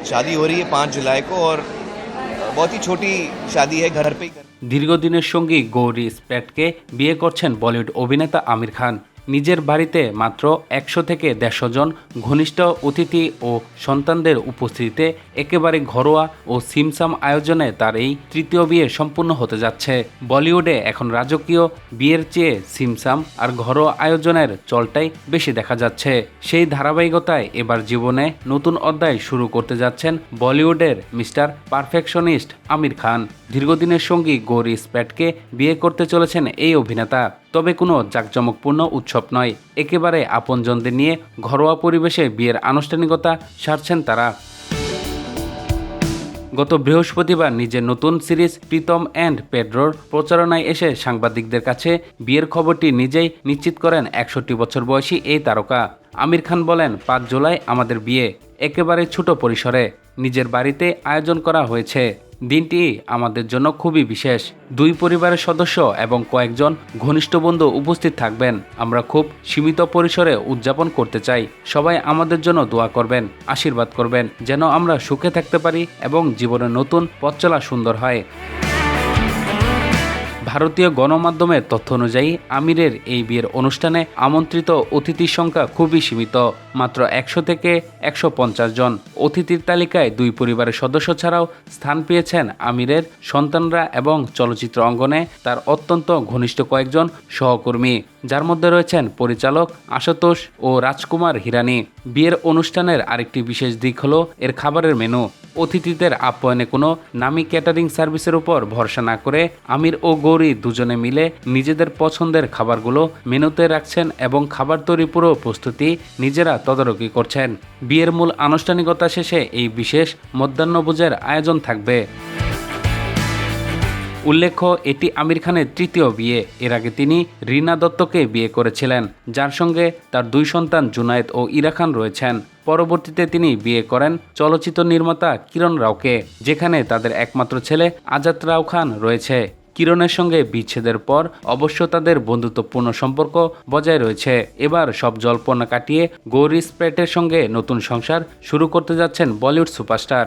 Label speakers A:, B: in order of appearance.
A: शादी हो रही है 5 जुलाई को और बहुत ही छोटी शादी है घर पे ही
B: দীর্ঘদিনের সঙ্গী গৌরী স্প্যাটকে বিয়ে করছেন বলিউড অভিনেতা আমির খান। নিজের বাড়িতে মাত্র 100 থেকে 150 জন ঘনিষ্ঠ অতিথি ও সন্তানদের উপস্থিতিতে একেবারে ঘরোয়া ও সিমসাম আয়োজনে তার এই তৃতীয় বিয়ে সম্পূর্ণ হতে যাচ্ছে। বলিউডে এখন রাজকীয় বিয়ের চেয়ে সিমসাম আর ঘরোয়া আয়োজনের চলটাই বেশি দেখা যাচ্ছে। সেই ধারাবাহিকতায় এবার জীবনে নতুন অধ্যায় শুরু করতে যাচ্ছেন বলিউডের মিস্টার পারফেকশনিস্ট আমির খান। দীর্ঘদিনের সঙ্গী গৌরী স্প্যাটকে বিয়ে করতে চলেছেন এই অভিনেতা। তবে কোনো জাঁকজমকপূর্ণ উৎসব নয়, একেবারে আপনজনদের নিয়ে ঘরোয়া পরিবেশে বিয়ের আনুষ্ঠানিকতা সারছেন তারা। গত বৃহস্পতিবার নিজের নতুন সিরিজ প্রীতম অ্যান্ড পেড্রোর প্রচারণায় এসে সাংবাদিকদের কাছে বিয়ের খবরটি নিজেই নিশ্চিত করেন 61 বছর বয়সী এই তারকা। আমির খান বলেন, 5 জুলাই আমাদের বিয়ে, একেবারে ছোট পরিসরে নিজের বাড়িতে আয়োজন করা হয়েছে। দিনটি আমাদের জন্য খুবই বিশেষ। 2 পরিবারের সদস্য এবং কয়েকজন ঘনিষ্ঠ বন্ধু উপস্থিত থাকবেন। আমরা খুব সীমিত পরিসরে উদযাপন করতে চাই। সবাই আমাদের জন্য দোয়া করবেন, আশীর্বাদ করবেন যেন আমরা সুখে থাকতে পারি এবং জীবনের নতুন পথ চলা সুন্দর হয়। ভারতীয় গণমাধ্যমের তথ্য অনুযায়ী আমিরের এই বিয়ের অনুষ্ঠানে আমন্ত্রিত অতিথির সংখ্যা খুবই সীমিত, মাত্র 100 থেকে 150 জন। অতিথির তালিকায় 2 পরিবারের সদস্য ছাড়াও স্থান পেয়েছেন আমিরের সন্তানরা এবং চলচ্চিত্র অঙ্গনে তার অত্যন্ত ঘনিষ্ঠ কয়েকজন সহকর্মী, যার মধ্যে রয়েছেন পরিচালক আশুতোষ ও রাজকুমার হিরানি। বিয়ের অনুষ্ঠানের আরেকটি বিশেষ দিক হলো এর খাবারের মেনু। অতিথিদের আপ্যায়নে কোনো নামী ক্যাটারিং সার্ভিসের উপর ভরসা না করে আমির ও গৌরী দুজনে মিলে নিজেদের পছন্দের খাবারগুলো মেনুতে রাখছেন এবং খাবার তৈরি পুরো প্রস্তুতি নিজেরা তদারকি করছেন। বিয়ের মূল আনুষ্ঠানিকতা শেষে এই বিশেষ মধ্যাহ্নভোজের আয়োজন থাকবে। উল্লেখ্য, এটি আমির খানের তৃতীয় বিয়ে। এর আগে তিনি রীনা দত্তকে বিয়ে করেছিলেন, যার সঙ্গে তার 2 সন্তান জুনায়েদ ও ইরা খান রয়েছেন। পরবর্তীতে তিনি বিয়ে করেন চলচ্চিত্র নির্মাতা কিরণ রাওকে, যেখানে তাদের একমাত্র ছেলে আজাদ রাও খান রয়েছে। কিরণের সঙ্গে বিচ্ছেদের পর অবশ্য তাদের বন্ধুত্বপূর্ণ সম্পর্ক বজায় রয়েছে। এবার সব জল্পনা কাটিয়ে গৌরী স্প্যাটের সঙ্গে নতুন সংসার শুরু করতে যাচ্ছেন বলিউড সুপারস্টার।